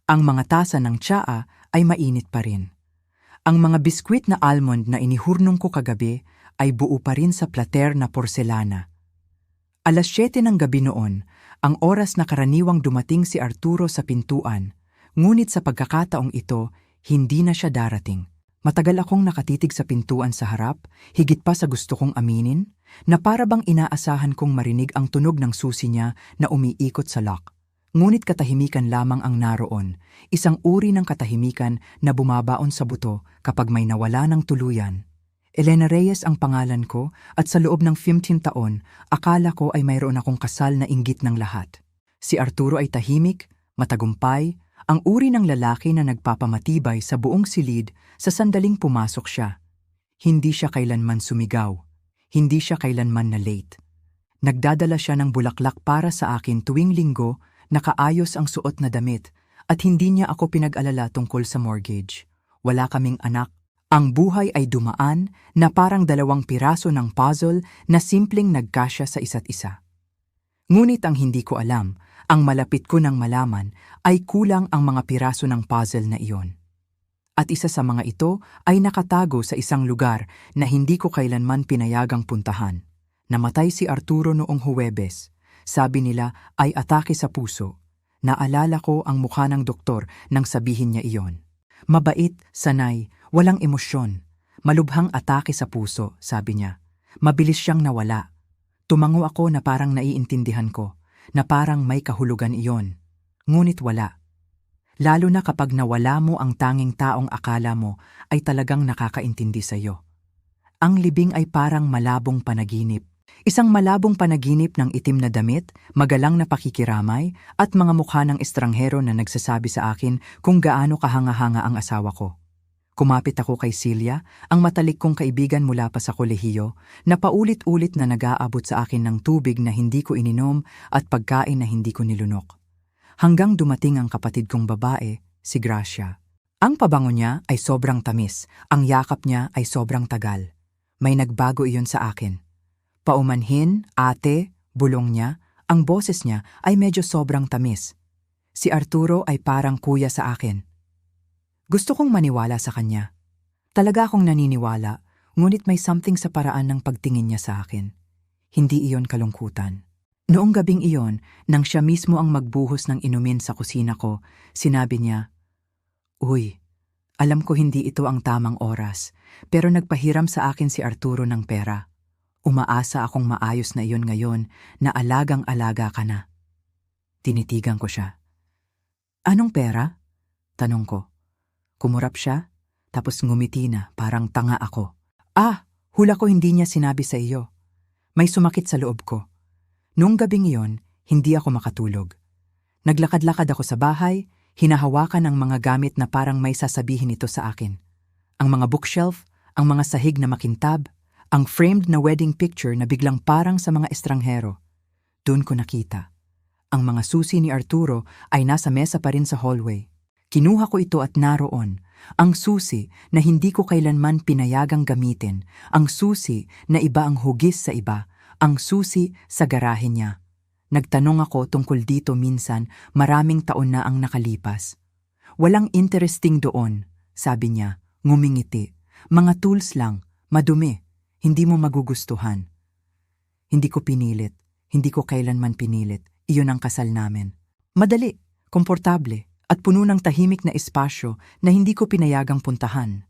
Ang mga tasa ng tsaa ay mainit pa rin. Ang mga biskwit na almond na inihurnong ko kagabi ay buo pa rin sa plater na porselana. 7:00 ng gabi noon, ang oras na karaniwang dumating si Arturo sa pintuan, ngunit sa pagkakataong ito, hindi na siya darating. Matagal akong nakatitig sa pintuan sa harap, higit pa sa gusto kong aminin, na para bang inaasahan kong marinig ang tunog ng susi niya na umiikot sa lock. Ngunit katahimikan lamang ang naroon, isang uri ng katahimikan na bumabaon sa buto kapag may nawala ng tuluyan. Elena Reyes ang pangalan ko at sa loob ng 15 taon, akala ko ay mayroon akong kasal na inggit ng lahat. Si Arturo ay tahimik, matagumpay, ang uri ng lalaki na nagpapamatibay sa buong silid sa sandaling pumasok siya. Hindi siya kailanman sumigaw, hindi siya kailanman na late. Nagdadala siya ng bulaklak para sa akin tuwing linggo, nakaayos ang suot na damit, at hindi niya ako pinag-alala tungkol sa mortgage. Wala kaming anak. Ang buhay ay dumaan na parang 2 piraso ng puzzle na simpleng nagkasya sa isa't isa. Ngunit ang hindi ko alam, ang malapit ko nang malaman, ay kulang ang mga piraso ng puzzle na iyon. At isa sa mga ito ay nakatago sa isang lugar na hindi ko kailanman pinayagang puntahan. Namatay si Arturo noong Huwebes. Sabi nila ay atake sa puso. Naalala ko ang mukha ng doktor nang sabihin niya iyon. Mabait, sanay, walang emosyon. Malubhang atake sa puso, sabi niya. Mabilis siyang nawala. Tumango ako na parang naiintindihan ko, na parang may kahulugan iyon. Ngunit wala. Lalo na kapag nawala mo ang tanging taong akala mo ay talagang nakakaintindi sa iyo. Ang libing ay parang malabong panaginip. Isang malabong panaginip ng itim na damit, magalang na pakikiramay, at mga mukha ng estranghero na nagsasabi sa akin kung gaano kahanga-hanga ang asawa ko. Kumapit ako kay Celia, ang matalik kong kaibigan mula pa sa kolehiyo, na paulit-ulit na nag-aabot sa akin ng tubig na hindi ko ininom at pagkain na hindi ko nilunok. Hanggang dumating ang kapatid kong babae, si Gracia. Ang pabango niya ay sobrang tamis, ang yakap niya ay sobrang tagal. May nagbago iyon sa akin. Paumanhin, ate, bulong niya, ang boses niya ay medyo sobrang tamis. Si Arturo ay parang kuya sa akin. Gusto kong maniwala sa kanya. Talaga akong naniniwala, ngunit may something sa paraan ng pagtingin niya sa akin. Hindi iyon kalungkutan. Noong gabing iyon, nang siya mismo ang magbuhos ng inumin sa kusina ko, sinabi niya, "Uy, alam ko hindi ito ang tamang oras, pero nagpahiram sa akin si Arturo ng pera. Umaasa akong maayos na iyon ngayon na alagang-alaga ka na." Tinitigan ko siya. "Anong pera?" tanong ko. Kumurap siya, tapos ngumiti na parang tanga ako. Hula ko hindi niya sinabi sa iyo. May sumakit sa loob ko. Noong gabing iyon, hindi ako makatulog. Naglakad-lakad ako sa bahay, hinahawakan ang mga gamit na parang may sasabihin ito sa akin. Ang mga bookshelf, ang mga sahig na makintab, ang framed na wedding picture na biglang parang sa mga estranghero. Doon ko nakita. Ang mga susi ni Arturo ay nasa mesa pa rin sa hallway. Kinuha ko ito at naroon. Ang susi na hindi ko kailanman pinayagang gamitin. Ang susi na iba ang hugis sa iba. Ang susi sa garahe niya. Nagtanong ako tungkol dito minsan, maraming taon na ang nakalipas. "Walang interesting doon," sabi niya, ngumingiti. "Mga tools lang, madumi. Hindi mo magugustuhan." Hindi ko pinilit. Hindi ko kailanman pinilit. Iyon ang kasal namin. Madali, komportable, at puno ng tahimik na espasyo na hindi ko pinayagang puntahan.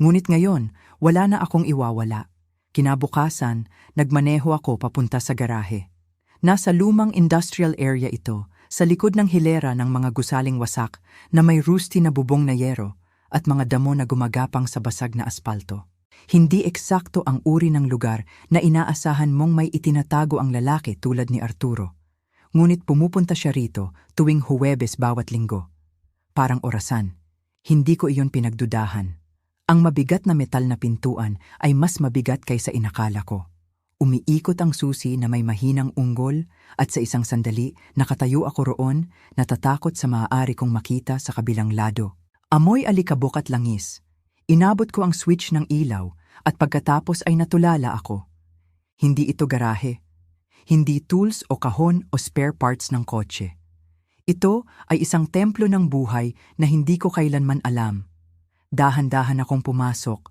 Ngunit ngayon, wala na akong iwawala. Kinabukasan, nagmaneho ako papunta sa garahe. Nasa lumang industrial area ito, sa likod ng hilera ng mga gusaling wasak na may rusty na bubong na yero at mga damo na gumagapang sa basag na aspalto. Hindi eksakto ang uri ng lugar na inaasahan mong may itinatago ang lalaki tulad ni Arturo. Ngunit pumupunta siya rito tuwing Huwebes bawat linggo. Parang orasan. Hindi ko iyon pinagdudahan. Ang mabigat na metal na pintuan ay mas mabigat kaysa inakala ko. Umiikot ang susi na may mahinang unggol at sa isang sandali nakatayo ako roon, natatakot sa maaari kong makita sa kabilang lado. Amoy alikabok at langis. Inabot ko ang switch ng ilaw at pagkatapos ay natulala ako. Hindi ito garahe. Hindi tools o kahon o spare parts ng kotse. Ito ay isang templo ng buhay na hindi ko kailanman alam. Dahan-dahan akong pumasok.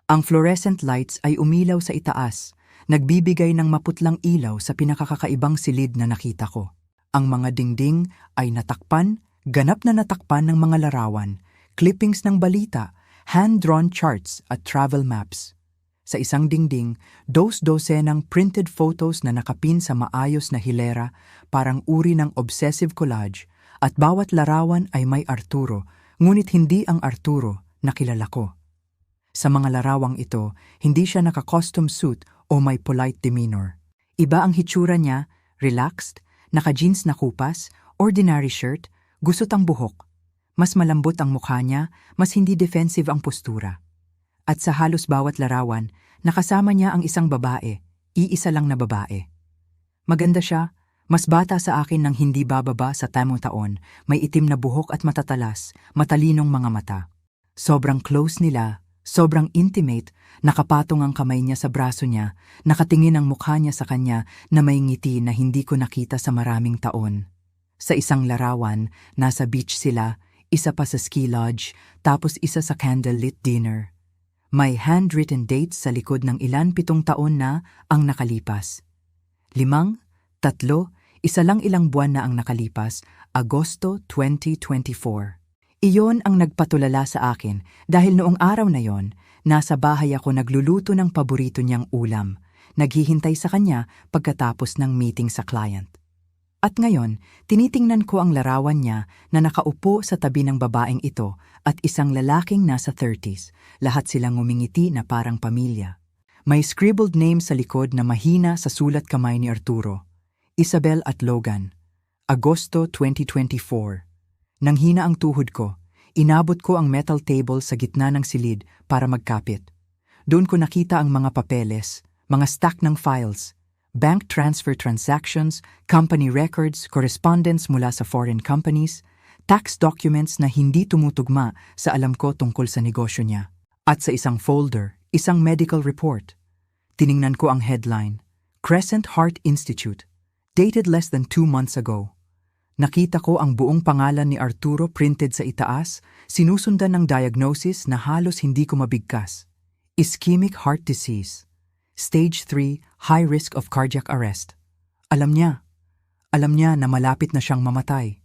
Ang fluorescent lights ay umilaw sa itaas, nagbibigay ng maputlang ilaw sa pinakakakaibang silid na nakita ko. Ang mga dingding ay natakpan, ganap na natakpan ng mga larawan, clippings ng balita, hand-drawn charts at travel maps. Sa isang dingding, dos-dosenang printed photos na nakapin sa maayos na hilera, parang uri ng obsessive collage, at bawat larawan ay may Arturo, ngunit hindi ang Arturo na kilala ko. Sa mga larawang ito, hindi siya naka-costume suit o may polite demeanor. Iba ang hitsura niya, relaxed, naka-jeans na kupas, ordinary shirt, gusot ang buhok. Mas malambot ang mukha niya, mas hindi defensive ang postura. At sa halos bawat larawan, nakasama niya ang isang babae, iisa lang na babae. Maganda siya, mas bata sa akin ng hindi bababa sa tamang taon, may itim na buhok at matatalas, matalinong mga mata. Sobrang close nila, sobrang intimate, nakapatong ang kamay niya sa braso niya, nakatingin ang mukha niya sa kanya na may ngiti na hindi ko nakita sa maraming taon. Sa isang larawan, nasa beach sila, isa pa sa ski lodge, tapos isa sa candlelit dinner. May handwritten dates sa likod ng 7 taon na ang nakalipas. 5, 3, isa lang ilang buwan na ang nakalipas, Agosto 2024. Iyon ang nagpatulala sa akin dahil noong araw na yon, nasa bahay ako nagluluto ng paborito niyang ulam, naghihintay sa kanya pagkatapos ng meeting sa client. At ngayon, tinitingnan ko ang larawan niya na nakaupo sa tabi ng babaeng ito at isang lalaking nasa 30s, lahat silang ngumingiti na parang pamilya. May scribbled name sa likod na mahina sa sulat kamay ni Arturo. Isabel at Logan. Agosto 2024. Nanghina ang tuhod ko. Inabot ko ang metal table sa gitna ng silid para magkapit. Doon ko nakita ang mga papeles, mga stack ng files, bank transfer transactions, company records, correspondence mula sa foreign companies, tax documents na hindi tumutugma sa alam ko tungkol sa negosyo niya. At sa isang folder, isang medical report. Tiningnan ko ang headline, Crescent Heart Institute, dated less than 2 months ago. Nakita ko ang buong pangalan ni Arturo printed sa itaas, sinusundan ng diagnosis na halos hindi ko mabigkas. Ischemic heart disease. Stage 3, high risk of cardiac arrest. Alam niya. Alam niya na malapit na siyang mamatay.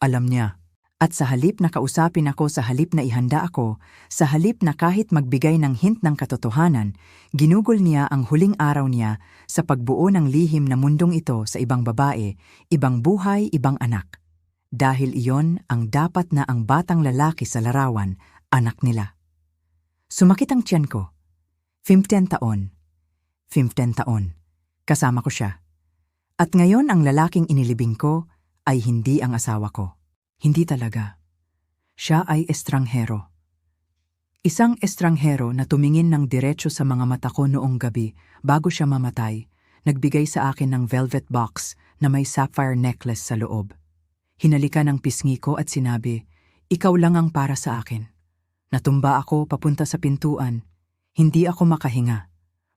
Alam niya. At sa halip na kausapin ako, sa halip na ihanda ako, sa halip na kahit magbigay ng hint ng katotohanan, ginugol niya ang huling araw niya sa pagbuo ng lihim na mundong ito sa ibang babae, ibang buhay, ibang anak. Dahil iyon ang dapat na ang batang lalaki sa larawan, anak nila. Sumakit ang tiyan ko. 15 taon. 15 taon. Kasama ko siya. At ngayon ang lalaking inilibing ko ay hindi ang asawa ko. Hindi talaga. Siya ay estranghero. Isang estranghero na tumingin ng diretso sa mga mata ko noong gabi bago siya mamatay, nagbigay sa akin ng velvet box na may sapphire necklace sa loob. Hinalikan ang pisngi ko at sinabi, "Ikaw lang ang para sa akin." Natumba ako papunta sa pintuan. Hindi ako makahinga.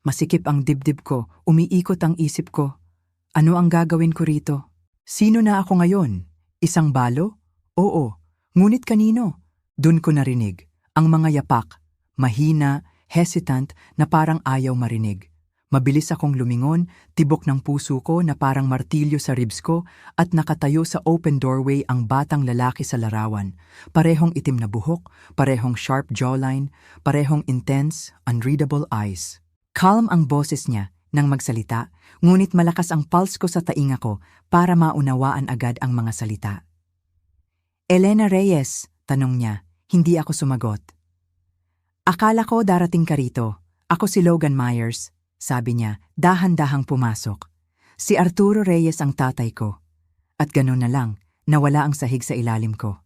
Masikip ang dibdib ko, umiikot ang isip ko. Ano ang gagawin ko rito? Sino na ako ngayon? Isang balo? Oo, ngunit kanino? Dun ko narinig. Ang mga yapak, mahina, hesitant na parang ayaw marinig. Mabilis akong lumingon, tibok ng puso ko na parang martilyo sa ribs ko at nakatayo sa open doorway ang batang lalaki sa larawan. Parehong itim na buhok, parehong sharp jawline, parehong intense, unreadable eyes. Calm ang boses niya nang magsalita, ngunit malakas ang pulse ko sa tainga ko para maunawaan agad ang mga salita. "Elena Reyes," tanong niya, hindi ako sumagot. "Akala ko darating ka rito. Ako si Logan Myers," sabi niya, dahan-dahang pumasok. "Si Arturo Reyes ang tatay ko." At gano'n na lang, nawala ang sahig sa ilalim ko.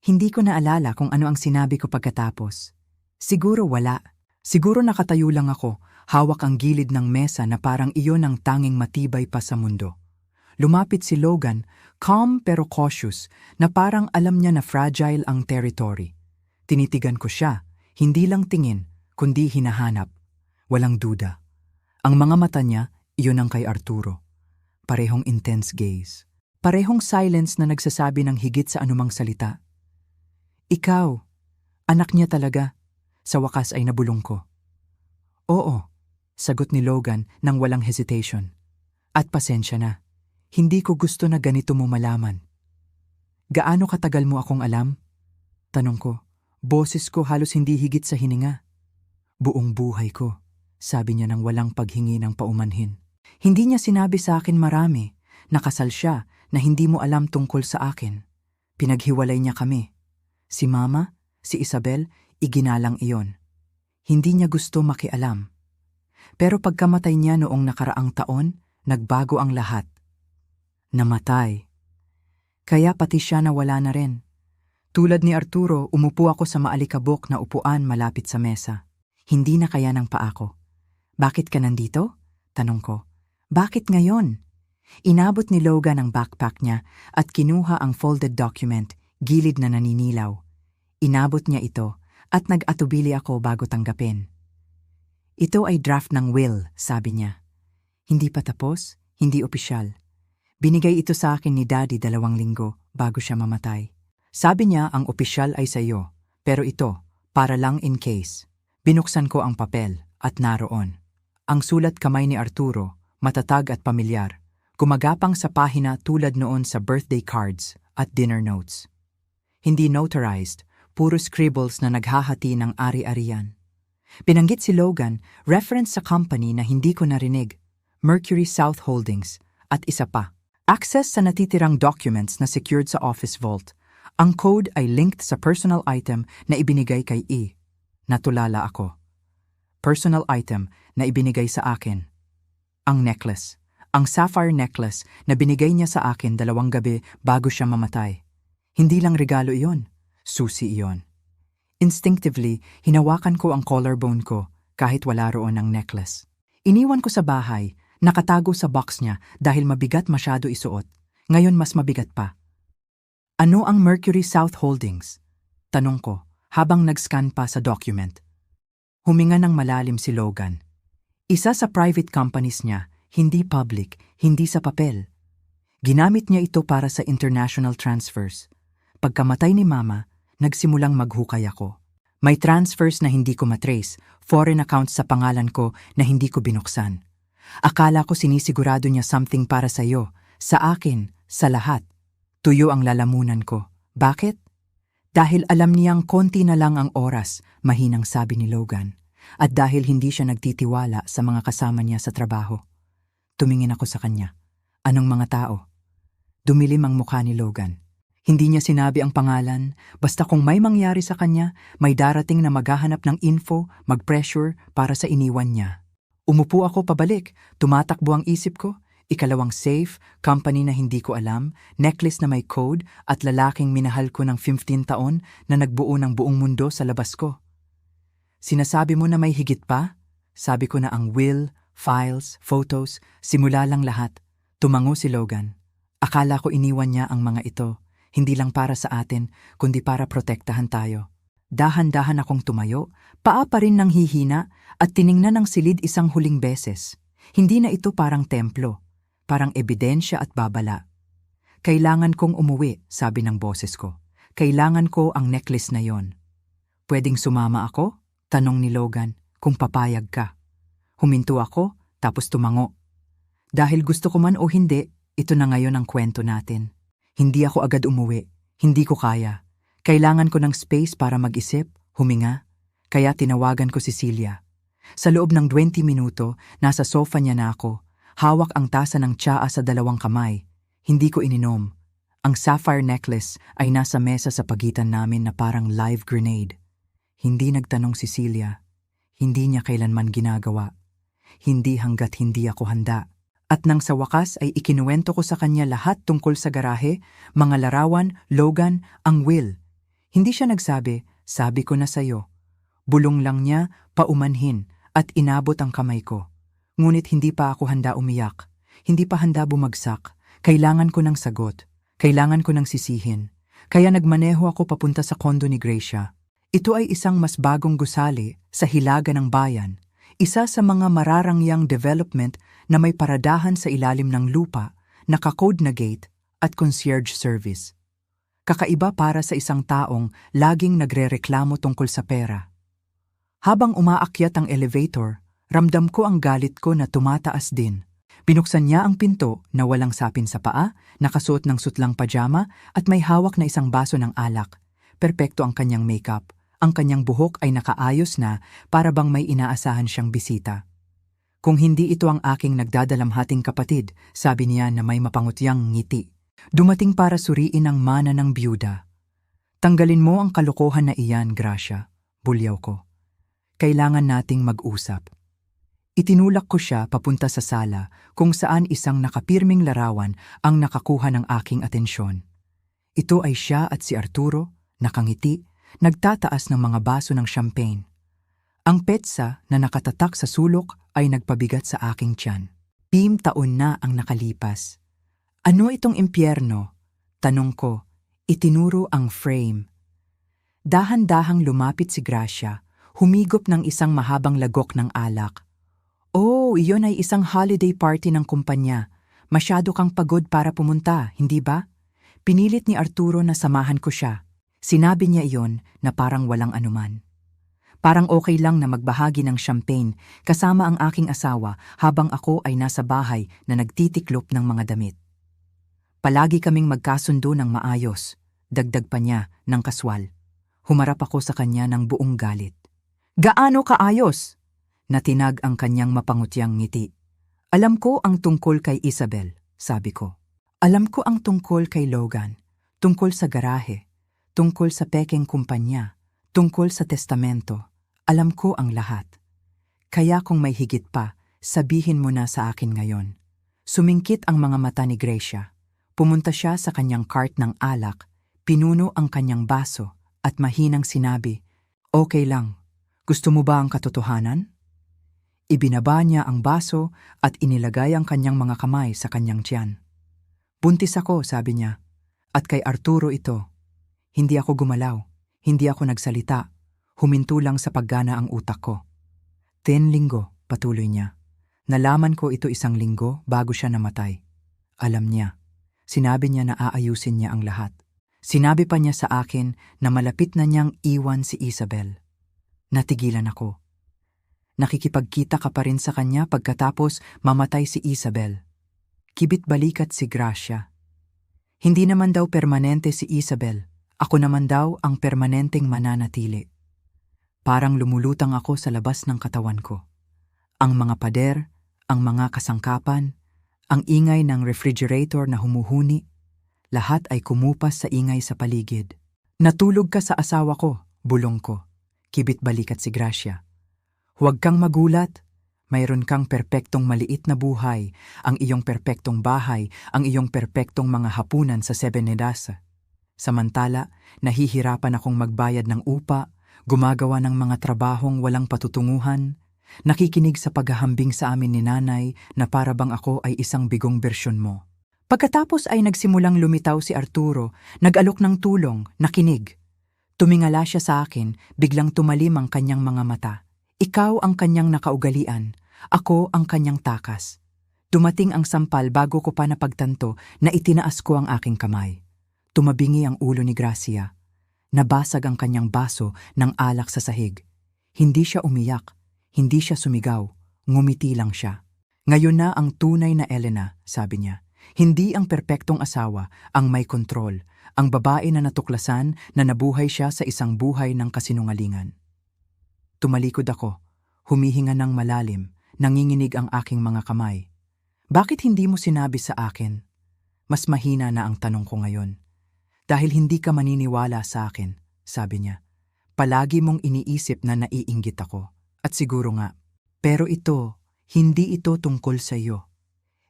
Hindi ko naalala kung ano ang sinabi ko pagkatapos. Siguro wala. Siguro nakatayo lang ako, hawak ang gilid ng mesa na parang iyon ang tanging matibay pa sa mundo. Lumapit si Logan, calm pero cautious, na parang alam niya na fragile ang territory. Tinitigan ko siya, hindi lang tingin, kundi hinahanap. Walang duda. Ang mga mata niya, iyon ang kay Arturo. Parehong intense gaze. Parehong silence na nagsasabi ng higit sa anumang salita. Ikaw, anak niya talaga. Sa wakas ay nabulong ko. Oo, sagot ni Logan nang walang hesitation. At pasensya na. Hindi ko gusto na ganito mo malaman. Gaano katagal mo akong alam? Tanong ko. Boses ko halos hindi higit sa hininga. Buong buhay ko, sabi niya nang walang paghingi ng paumanhin. Hindi niya sinabi sa akin marami. Nakasal siya na hindi mo alam tungkol sa akin. Pinaghiwalay niya kami. Si Mama, si Isabel, iginalang iyon. Hindi niya gusto makialam. Pero pagkamatay niya noong nakaraang taon, nagbago ang lahat. Namatay. Kaya pati siya nawala na rin. Tulad ni Arturo, umupo ako sa maalikabok na upuan malapit sa mesa. Hindi na kaya ng paa ko. Bakit ka nandito? Tanong ko. Bakit ngayon? Inabot ni Logan ang backpack niya at kinuha ang folded document, gilid na naninilaw. Inabot niya ito at nag-atubili ako bago tanggapin. Ito ay draft ng will, sabi niya. Hindi pa tapos, hindi opisyal. Binigay ito sa akin ni Daddy 2 linggo bago siya mamatay. Sabi niya ang opisyal ay sa iyo, pero ito, para lang in case. Binuksan ko ang papel at naroon. Ang sulat kamay ni Arturo, matatag at pamilyar. Gumagapang sa pahina tulad noon sa birthday cards at dinner notes. Hindi notarized, puro scribbles na naghahati ng ari-arian. Pinanggit si Logan, reference sa company na hindi ko narinig, Mercury South Holdings, at isa pa. Access sa natitirang documents na secured sa office vault. Ang code ay linked sa personal item na ibinigay kay E. Natulala ako. Personal item na ibinigay sa akin. Ang necklace. Ang sapphire necklace na binigay niya sa akin 2 gabi bago siya mamatay. Hindi lang regalo iyon, susi iyon. Instinctively, hinawakan ko ang collarbone ko kahit wala roon ang necklace. Iniwan ko sa bahay, nakatago sa box niya dahil mabigat masyado isuot. Ngayon mas mabigat pa. Ano ang Mercury South Holdings? Tanong ko habang nag-scan pa sa document. Huminga ng malalim si Logan. Isa sa private companies niya, hindi public, hindi sa papel. Ginamit niya ito para sa international transfers. Pagkamatay ni Mama, nagsimulang maghukay ako. May transfers na hindi ko matrace, foreign accounts sa pangalan ko na hindi ko binuksan. Akala ko sinisigurado niya something para sa iyo, sa akin, sa lahat. Tuyo ang lalamunan ko. Bakit? Dahil alam niyang konti na lang ang oras, mahinang sabi ni Logan. At dahil hindi siya nagtitiwala sa mga kasama niya sa trabaho. Tumingin ako sa kanya. Anong mga tao? Dumilim ang mukha ni Logan. Hindi niya sinabi ang pangalan, basta kung may mangyari sa kanya, may darating na maghahanap ng info, mag-pressure para sa iniwan niya. Umupo ako pabalik, tumatakbo ang isip ko, ikalawang safe, company na hindi ko alam, necklace na may code at lalaking minahal ko ng 15 taon na nagbuo ng buong mundo sa labas ko. Sinasabi mo na may higit pa? Sabi ko na ang will, files, photos, simula lang lahat. Tumango si Logan. Akala ko iniwan niya ang mga ito, hindi lang para sa atin, kundi para protektahan tayo. Dahan-dahan akong tumayo, paa pa rin nang hihina at tiningnan ng silid isang huling beses. Hindi na ito parang templo, parang ebidensya at babala. Kailangan kong umuwi, sabi ng boses ko. Kailangan ko ang necklace na yon. Pwedeng sumama ako? Tanong ni Logan, kung papayag ka. Huminto ako, tapos tumango. Dahil gusto ko man o hindi, ito na ngayon ang kwento natin. Hindi ako agad umuwi, hindi ko kaya. Kailangan ko ng space para mag-isip, huminga. Kaya tinawagan ko si Celia. Sa loob ng 20 minuto, nasa sofa niya na ako. Hawak ang tasa ng tsaa sa 2 kamay. Hindi ko ininom. Ang sapphire necklace ay nasa mesa sa pagitan namin na parang live grenade. Hindi nagtanong si Celia. Hindi niya kailanman ginagawa. Hindi hanggat hindi ako handa. At nang sa wakas ay ikinuwento ko sa kanya lahat tungkol sa garahe, mga larawan, Logan, ang will. Hindi siya nagsabi, sabi ko na sa'yo. Bulong lang niya, paumanhin, at inabot ang kamay ko. Ngunit hindi pa ako handa umiyak. Hindi pa handa bumagsak. Kailangan ko ng sagot. Kailangan ko ng sisihin. Kaya nagmaneho ako papunta sa kondo ni Gracia. Ito ay isang mas bagong gusali sa hilaga ng bayan. Isa sa mga mararangyang development na may paradahan sa ilalim ng lupa, naka-code na gate, at concierge service. Kakaiba para sa isang taong laging nagrereklamo tungkol sa pera. Habang umaakyat ang elevator, ramdam ko ang galit ko na tumataas din. Binuksan niya ang pinto na walang sapin sa paa, nakasuot ng sutlang pajama at may hawak na isang baso ng alak. Perpekto ang kanyang makeup. Ang kanyang buhok ay nakaayos na para bang may inaasahan siyang bisita. Kung hindi ito ang aking nagdadalamhating kapatid, sabi niya na may mapangutyang ngiti. Dumating para suriin ang mana ng byuda. Tanggalin mo ang kalokohan na iyan, Gracia, bulyaw ko. Kailangan nating mag-usap. Itinulak ko siya papunta sa sala kung saan isang nakapirming larawan ang nakakuha ng aking atensyon. Ito ay siya at si Arturo, nakangiti, nagtataas ng mga baso ng champagne. Ang petsa na nakatatak sa sulok ay nagpabigat sa aking tiyan. 5 taon na ang nakalipas. Ano itong impyerno? Tanong ko, itinuro ang frame. Dahan-dahang lumapit si Gracia, humigop ng isang mahabang lagok ng alak. Oh, iyon ay isang holiday party ng kumpanya. Masyado kang pagod para pumunta, hindi ba? Pinilit ni Arturo na samahan ko siya. Sinabi niya iyon na parang walang anuman. Parang okay lang na magbahagi ng champagne kasama ang aking asawa habang ako ay nasa bahay na nagtitiklop ng mga damit. Palagi kaming magkasundo ng maayos, dagdag pa niya ng kaswal. Humarap ako sa kanya ng buong galit. Gaano kaayos? Natinag ang kanyang mapangutyang ngiti. Alam ko ang tungkol kay Isabel, sabi ko. Alam ko ang tungkol kay Logan, tungkol sa garahe, tungkol sa pekeng kumpanya, tungkol sa testamento. Alam ko ang lahat. Kaya kung may higit pa, sabihin mo na sa akin ngayon. Sumingkit ang mga mata ni Gracia. Pumunta siya sa kanyang cart ng alak, pinuno ang kanyang baso at mahinang sinabi, "Okay lang. Gusto mo ba ang katotohanan?" Ibinaba niya ang baso at inilagay ang kanyang mga kamay sa kanyang tiyan. "Buntis ako," sabi niya. "At kay Arturo ito." Hindi ako gumalaw, hindi ako nagsalita. Huminto lang sa paggana ang utak ko. 10 linggo, patuloy niya. Nalaman ko ito 1 linggo bago siya namatay. Alam niya. Sinabi niya na aayusin niya ang lahat. Sinabi pa niya sa akin na malapit na niyang iwan si Isabel. Natigilan ako. Nakikipagkita ka pa rin sa kanya pagkatapos mamatay si Isabel. Kibit balikat si Gracia. Hindi naman daw permanente si Isabel. Ako naman daw ang permanenteng mananatili. Parang lumulutang ako sa labas ng katawan ko. Ang mga pader, ang mga kasangkapan, ang ingay ng refrigerator na humuhuni, lahat ay kumupas sa ingay sa paligid. Natulog ka sa asawa ko, bulong ko. Kibit balikat si Gracia. Huwag kang magulat. Mayroon kang perpektong maliit na buhay, ang iyong perpektong bahay, ang iyong perpektong mga hapunan sa Sebenedasa. Samantala, nahihirapan akong magbayad ng upa, gumagawa ng mga trabahong walang patutunguhan, nakikinig sa paghahambing sa amin ni nanay na para bang ako ay isang bigong bersyon mo. Pagkatapos ay nagsimulang lumitaw si Arturo, nag-alok ng tulong, nakinig. Tumingala siya sa akin, biglang tumalim ang kanyang mga mata. Ikaw ang kanyang nakaugalian, ako ang kanyang takas. Dumating ang sampal bago ko pa napagtanto na itinaas ko ang aking kamay. Tumabingi ang ulo ni Gracia. Nabasag ang kanyang baso ng alak sa sahig. Hindi siya umiyak, hindi siya sumigaw, ngumiti lang siya. Ngayon na ang tunay na Elena, sabi niya. Hindi ang perpektong asawa ang may kontrol, ang babae na natuklasan na nabuhay siya sa isang buhay ng kasinungalingan. Tumalikod ako, humihinga ng malalim, nanginginig ang aking mga kamay. Bakit hindi mo sinabi sa akin? Mas mahina na ang tanong ko ngayon. Dahil hindi ka maniniwala sa akin, sabi niya. Palagi mong iniisip na naiinggit ako. At siguro nga. Pero hindi ito tungkol sa iyo.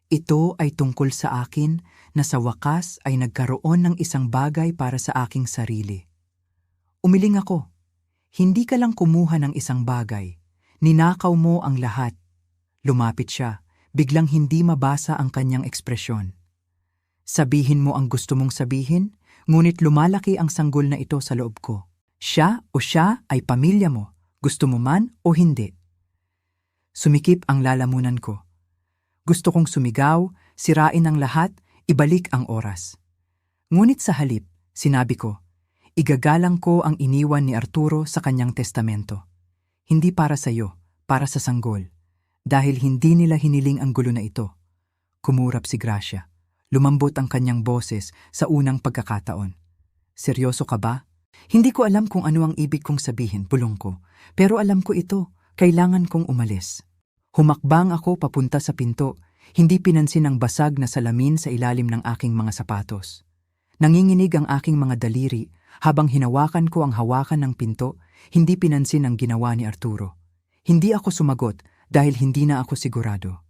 Ito ay tungkol sa akin na sa wakas ay nagkaroon ng isang bagay para sa aking sarili. Umiling ako. Hindi ka lang kumuha ng isang bagay. Ninakaw mo ang lahat. Lumapit siya. Biglang hindi mabasa ang kanyang ekspresyon. Sabihin mo ang gusto mong sabihin, ngunit lumalaki ang sanggol na ito sa loob ko. Siya ay pamilya mo, gusto mo man o hindi. Sumikip ang lalamunan ko. Gusto kong sumigaw, sirain ang lahat, ibalik ang oras. Ngunit sa halip, sinabi ko, igagalang ko ang iniwan ni Arturo sa kanyang testamento. Hindi para sa iyo, para sa sanggol. Dahil hindi nila hiniling ang gulo na ito. Kumurap si Gracia. Lumambot ang kanyang boses sa unang pagkakataon. Seryoso ka ba? Hindi ko alam kung ano ang ibig kong sabihin, bulong ko. Pero alam ko ito, kailangan kong umalis. Humakbang ako papunta sa pinto, hindi pinansin ang basag na salamin sa ilalim ng aking mga sapatos. Nanginginig ang aking mga daliri habang hinawakan ko ang hawakan ng pinto, hindi pinansin ang ginawa ni Arturo. Hindi ako sumagot dahil hindi na ako sigurado.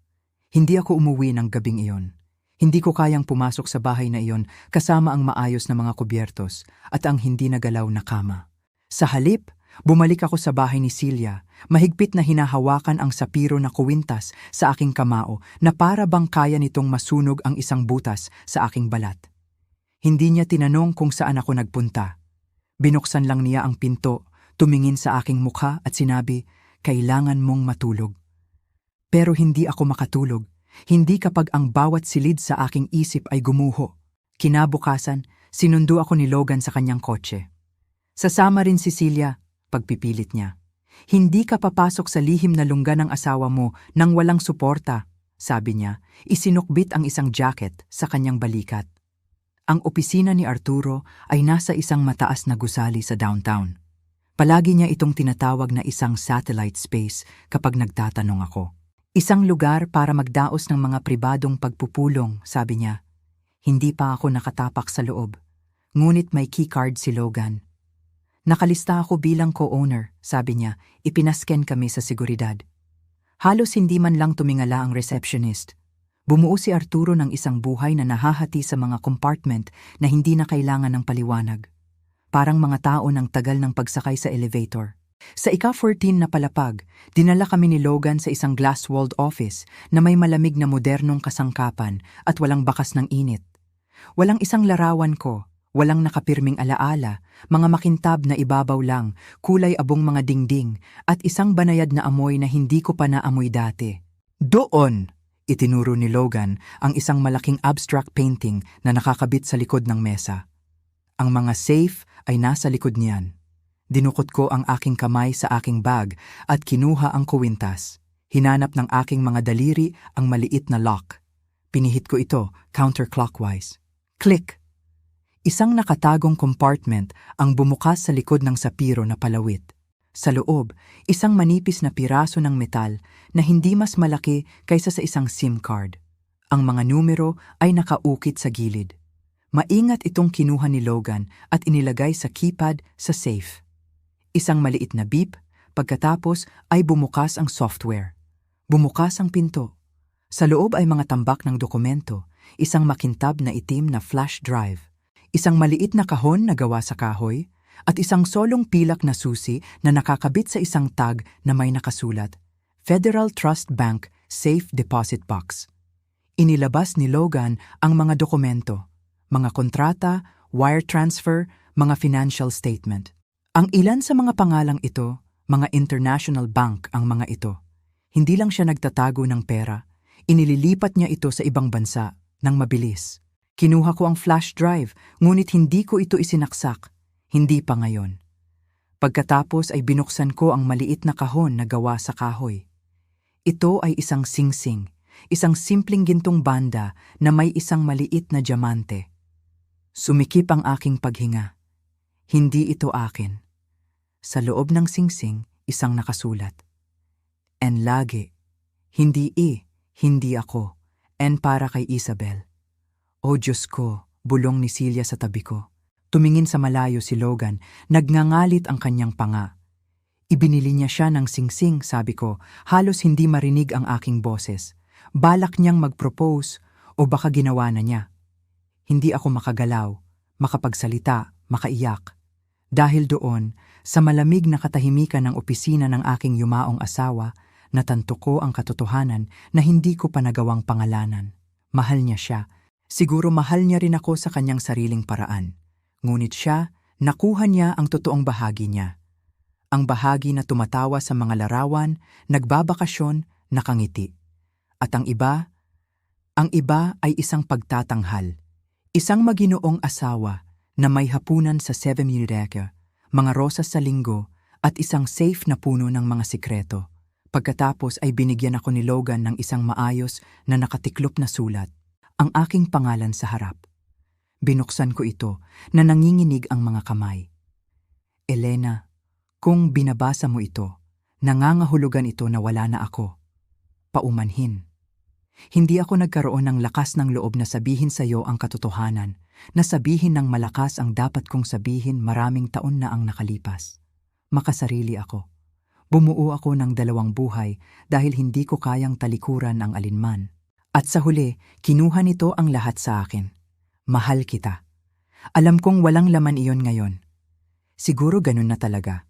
Hindi ako umuwi ng gabing iyon. Hindi ko kayang pumasok sa bahay na iyon kasama ang maayos na mga kubyertos at ang hindi nagalaw na kama. Sa halip, bumalik ako sa bahay ni Celia, mahigpit na hinahawakan ang sapiro na kuwintas sa aking kamao na para bang kaya nitong masunog ang isang butas sa aking balat. Hindi niya tinanong kung saan ako nagpunta. Binuksan lang niya ang pinto, tumingin sa aking mukha at sinabi, kailangan mong matulog. Pero hindi ako makatulog. Hindi kapag ang bawat silid sa aking isip ay gumuho. Kinabukasan, sinundo ako ni Logan sa kanyang kotse. Sasama rin si Celia, pagpipilit niya. Hindi ka papasok sa lihim na lungga ng asawa mo nang walang suporta, sabi niya, isinukbit ang isang jacket sa kanyang balikat. Ang opisina ni Arturo ay nasa isang mataas na gusali sa downtown. Palagi niya itong tinatawag na isang satellite space kapag nagtatanong ako. Isang lugar para magdaos ng mga pribadong pagpupulong, sabi niya. Hindi pa ako nakatapak sa loob. Ngunit may keycard si Logan. Nakalista ako bilang co-owner, sabi niya, ipinasken kami sa seguridad. Halos hindi man lang tumingala ang receptionist. Bumuo si Arturo ng isang buhay na nahahati sa mga compartment na hindi na kailangan ng paliwanag. Parang mga tao ng tagal ng pagsakay sa elevator. Sa ika-14 na palapag, dinala kami ni Logan sa isang glass-walled office na may malamig na modernong kasangkapan at walang bakas ng init. Walang isang larawan ko, walang nakapirming alaala, mga makintab na ibabaw lang, kulay abong mga dingding, at isang banayad na amoy na hindi ko pa naamoy dati. Doon! Itinuro ni Logan ang isang malaking abstract painting na nakakabit sa likod ng mesa. Ang mga safe ay nasa likod niyan. Dinukot ko ang aking kamay sa aking bag at kinuha ang kuwintas. Hinanap ng aking mga daliri ang maliit na lock. Pinihit ko ito counterclockwise. Click! Isang nakatagong compartment ang bumukas sa likod ng sapiro na palawit. Sa loob, isang manipis na piraso ng metal na hindi mas malaki kaysa sa isang SIM card. Ang mga numero ay nakaukit sa gilid. Maingat itong kinuha ni Logan at inilagay sa keypad sa safe. Isang maliit na beep, pagkatapos ay bumukas ang software. Bumukas ang pinto. Sa loob ay mga tambak ng dokumento, isang makintab na itim na flash drive, isang maliit na kahon na gawa sa kahoy, at isang solong pilak na susi na nakakabit sa isang tag na may nakasulat, Federal Trust Bank Safe Deposit Box. Inilabas ni Logan ang mga dokumento, mga kontrata, wire transfer, mga financial statement. Ang ilan sa mga pangalang ito, mga international bank ang mga ito. Hindi lang siya nagtatago ng pera, inililipat niya ito sa ibang bansa nang mabilis. Kinuha ko ang flash drive, ngunit hindi ko ito isinaksak. Hindi pa ngayon. Pagkatapos ay binuksan ko ang maliit na kahon na gawa sa kahoy. Ito ay isang singsing, isang simpleng gintong banda na may isang maliit na diamante. Sumikip ang aking paghinga. Hindi ito akin. Sa loob ng singsing, isang nakasulat. En lagi. Hindi hindi ako. En para kay Isabel. O Diyos ko, bulong ni Celia sa tabi ko. Tumingin sa malayo si Logan, nagngangalit ang kanyang panga. Ibinili niya siya ng singsing, sabi ko, halos hindi marinig ang aking boses. Balak niyang mag-propose o baka ginawa na niya. Hindi ako makagalaw, makapagsalita, makaiyak. Dahil doon, sa malamig na katahimikan ng opisina ng aking yumaong asawa, natanto ko ang katotohanan na hindi ko pa nagawang pangalanan. Mahal niya siya. Siguro mahal niya rin ako sa kanyang sariling paraan. Ngunit siya, nakuha niya ang totoong bahagi niya. Ang bahagi na tumatawa sa mga larawan, nagbabakasyon, nakangiti. At ang iba, Ang iba ay isang pagtatanghal, isang maginoong asawa na may hapunan sa 7 mga rosas sa linggo at isang safe na puno ng mga sikreto. Pagkatapos ay binigyan ako ni Logan ng isang maayos na nakatiklop na sulat, ang aking pangalan sa harap. Binuksan ko ito na nanginginig ang mga kamay. Elena, kung binabasa mo ito, nangangahulugan ito na wala na ako. Paumanhin. Hindi ako nagkaroon ng lakas ng loob na sabihin sa iyo ang katotohanan, na sabihin ng malakas ang dapat kong sabihin maraming taon na ang nakalipas. Makasarili ako. Bumuo ako ng 2 buhay dahil hindi ko kayang talikuran ang alinman. At sa huli, kinuha nito ang lahat sa akin. Mahal kita. Alam kong walang laman iyon ngayon. Siguro ganun na talaga.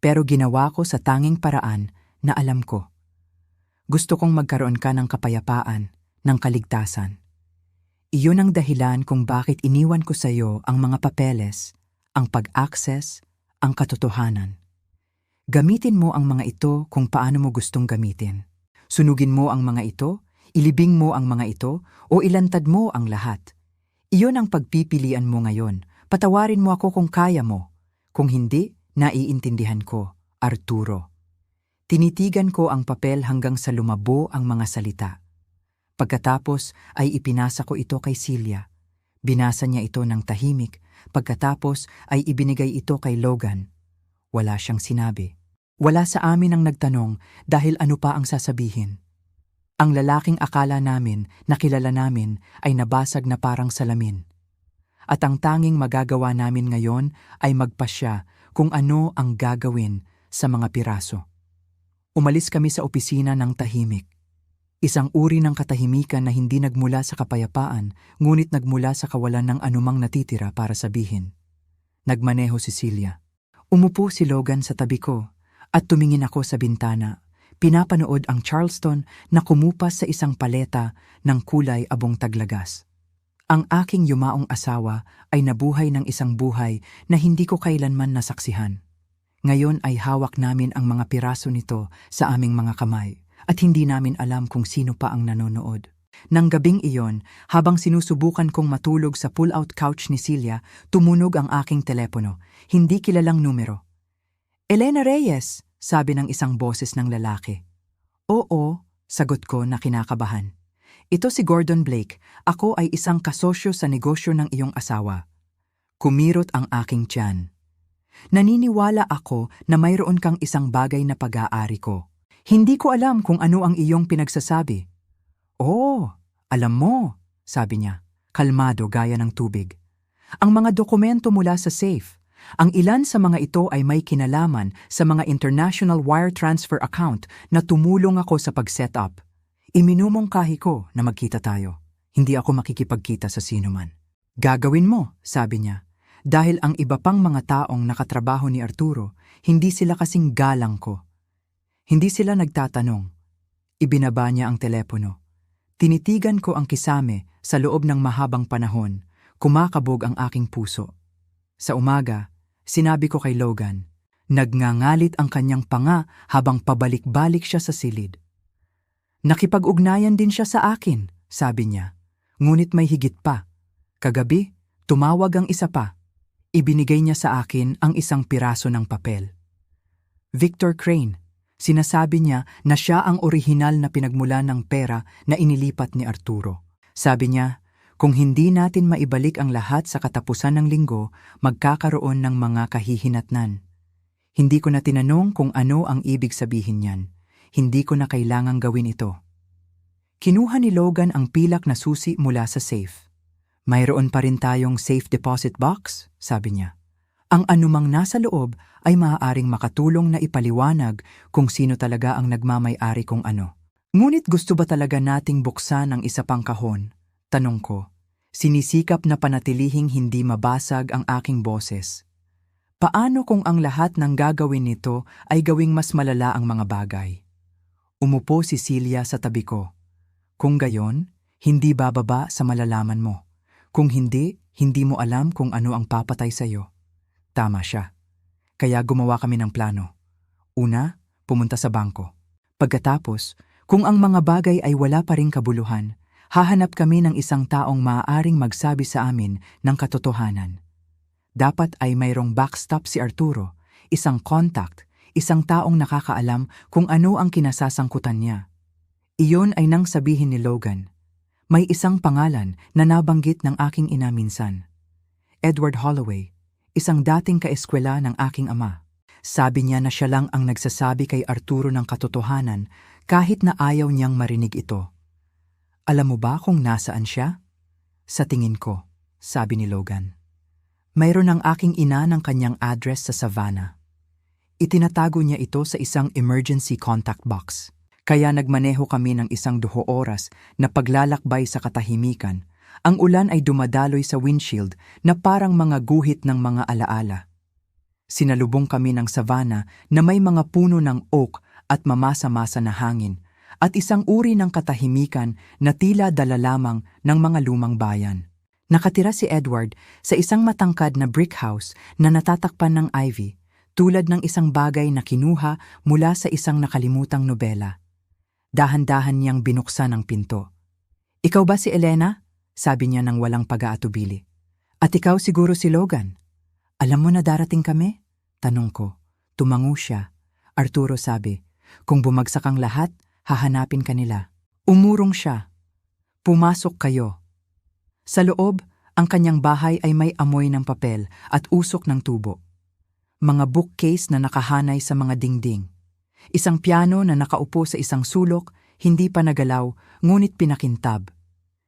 Pero ginawa ko sa tanging paraan na alam ko. Gusto kong magkaroon ka ng kapayapaan, ng kaligtasan. Iyon ang dahilan kung bakit iniwan ko sa iyo ang mga papeles, ang pag-access, ang katotohanan. Gamitin mo ang mga ito kung paano mo gustong gamitin. Sunugin mo ang mga ito, ilibing mo ang mga ito, o ilantad mo ang lahat. Iyon ang pagpipilian mo ngayon. Patawarin mo ako kung kaya mo. Kung hindi, naiintindihan ko, Arturo. Tinitigan ko ang papel hanggang sa lumabo ang mga salita. Pagkatapos ay ipinasa ko ito kay Celia. Binasa niya ito ng tahimik, pagkatapos ay ibinigay ito kay Logan. Wala siyang sinabi. Wala sa amin ang nagtanong dahil ano pa ang sasabihin. Ang lalaking akala namin, nakilala namin, ay nabasag na parang salamin. At ang tanging magagawa namin ngayon ay magpasya kung ano ang gagawin sa mga piraso. Umalis kami sa opisina ng tahimik. Isang uri ng katahimikan na hindi nagmula sa kapayapaan, ngunit nagmula sa kawalan ng anumang natitira para sabihin. Nagmaneho si Celia. Umupo si Logan sa tabi ko at tumingin ako sa bintana. Pinapanood ang Charleston na kumupas sa isang paleta ng kulay abong taglagas. Ang aking yumaong asawa ay nabuhay ng isang buhay na hindi ko kailanman nasaksihan. Ngayon ay hawak namin ang mga piraso nito sa aming mga kamay at hindi namin alam kung sino pa ang nanonood. Nang gabing iyon, habang sinusubukan kong matulog sa pull-out couch ni Celia, tumunog ang aking telepono. Hindi kilalang numero. Elena Reyes, sabi ng isang boses ng lalaki. Oo, sagot ko na kinakabahan. Ito si Gordon Blake. Ako ay isang kasosyo sa negosyo ng iyong asawa. Kumirot ang aking tiyan. Naniniwala ako na mayroon kang isang bagay na pag-aari ko. Hindi ko alam kung ano ang iyong pinagsasabi. Oh, alam mo, sabi niya, kalmado gaya ng tubig. Ang mga dokumento mula sa safe. Ang ilan sa mga ito ay may kinalaman sa mga international wire transfer account na tumulong ako sa pag-set up. Iminumungkahi ko na magkita tayo. Hindi ako makikipagkita sa sinuman. Gagawin mo, sabi niya. Dahil ang iba pang mga taong nakatrabaho ni Arturo, hindi sila kasing galang ko. Hindi sila nagtatanong. Ibinaba niya ang telepono. Tinitigan ko ang kisame sa loob ng mahabang panahon. Kumakabog ang aking puso. Sa umaga, sinabi ko kay Logan, nagngangalit ang kanyang panga habang pabalik-balik siya sa silid. Nakipag-ugnayan din siya sa akin, sabi niya. Ngunit may higit pa. Kagabi, tumawag ang isa pa. Ibinigay niya sa akin ang isang piraso ng papel. Victor Crane, sinasabi niya na siya ang orihinal na pinagmulan ng pera na inilipat ni Arturo. Sabi niya, kung hindi natin maibalik ang lahat sa katapusan ng linggo, magkakaroon ng mga kahihinatnan. Hindi ko na tinanong kung ano ang ibig sabihin niyan. Hindi ko na kailangang gawin ito. Kinuha ni Logan ang pilak na susi mula sa safe. Mayroon pa rin tayong safe deposit box, sabi niya. Ang anumang nasa loob ay maaaring makatulong na ipaliwanag kung sino talaga ang nagmamay-ari kung ano. Ngunit gusto ba talaga nating buksan ang isa pang kahon? Tanong ko. Sinisikap na panatilihing hindi mabasag ang aking boses. Paano kung ang lahat ng gagawin nito ay gawing mas malala ang mga bagay? Umupo si Celia sa tabi ko. Kung gayon, hindi bababa sa malalaman mo. Kung hindi, hindi mo alam kung ano ang papatay sa iyo. Tama siya. Kaya gumawa kami ng plano. Una, pumunta sa bangko. Pagkatapos, kung ang mga bagay ay wala pa ring kabuluhan, Hahanap kami ng isang taong maaaring magsabi sa amin ng katotohanan. Dapat ay mayroong backstop si Arturo, isang contact, isang taong nakakaalam kung ano ang kinasasangkutan niya. Iyon ay nang sabihin ni Logan. May isang pangalan na nabanggit ng aking ina minsan. Edward Holloway, isang dating kaeskwela ng aking ama. Sabi niya na siya lang ang nagsasabi kay Arturo ng katotohanan kahit na ayaw niyang marinig ito. Alam mo ba kung nasaan siya? Sa tingin ko, sabi ni Logan. Mayroon ang aking ina ng kanyang address sa Savannah. Itinatago niya ito sa isang emergency contact box. Kaya nagmaneho kami ng 1-2 oras na paglalakbay sa katahimikan. Ang ulan ay dumadaloy sa windshield na parang mga guhit ng mga alaala. Sinalubong kami ng Savannah na may mga puno ng oak at mamasa-masa na hangin at isang uri ng katahimikan na tila dala lamang ng mga lumang bayan. Nakatira si Edward sa isang matangkad na brick house na natatakpan ng ivy, tulad ng isang bagay na kinuha mula sa isang nakalimutang nobela. Dahan-dahan niyang binuksan ang pinto. "Ikaw ba si Elena?" sabi niya nang walang pag-aatubili. "At ikaw siguro si Logan. Alam mo na darating kami?" tanong ko. Tumango siya. "Arturo," sabi, "kung bumagsak ang lahat, hahanapin ka nila." Umurong siya. "Pumasok kayo." Sa loob, ang kanyang bahay ay may amoy ng papel at usok ng tubo. Mga bookcase na nakahanay sa mga dingding. Isang piano na nakaupo sa isang sulok, hindi pa nagalaw, ngunit pinakintab.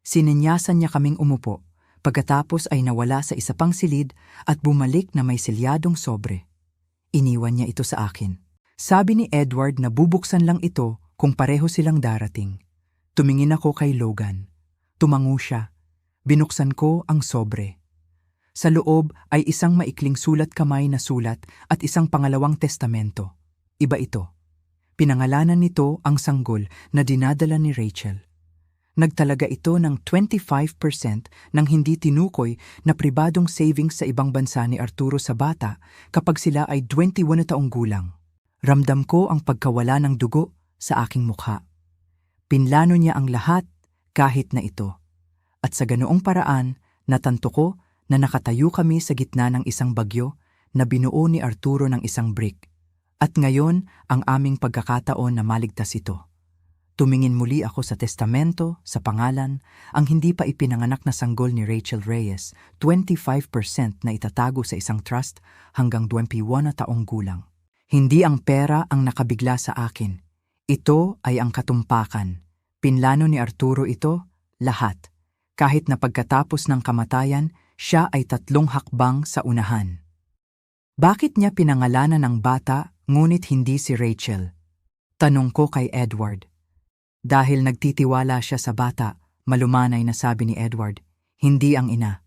Sininyasan niya kaming umupo, pagkatapos ay nawala sa isa pang silid at bumalik na may silyadong sobre. Iniwan niya ito sa akin. Sabi ni Edward na bubuksan lang ito kung pareho silang darating. Tumingin ako kay Logan. Tumango siya. Binuksan ko ang sobre. Sa loob ay isang maikling sulat kamay na sulat at isang pangalawang testamento. Iba ito. Pinangalanan nito ang sanggol na dinadala ni Rachel. Nagtalaga ito ng 25% ng hindi tinukoy na pribadong savings sa ibang bansa ni Arturo sa bata kapag sila ay 21 na taong gulang. Ramdam ko ang pagkawala ng dugo sa aking mukha. Pinlano niya ang lahat kahit na ito. At sa ganoong paraan, natanto ko na nakatayo kami sa gitna ng isang bagyo na binuo ni Arturo ng isang brick. At ngayon, ang aming pagkakataon na maligtas ito. Tumingin muli ako sa testamento, sa pangalan, ang hindi pa ipinanganak na sanggol ni Rachel Reyes, 25% na itatago sa isang trust hanggang 21 na taong gulang. Hindi ang pera ang nakabigla sa akin. Ito ay ang katumpakan. Pinlano ni Arturo ito, lahat. Kahit na pagkatapos ng kamatayan, siya ay 3 hakbang sa unahan. Bakit niya pinangalanan ng bata ngunit hindi si Rachel? Tanong ko kay Edward. Dahil nagtitiwala siya sa bata, malumanay na sabi ni Edward, hindi ang ina.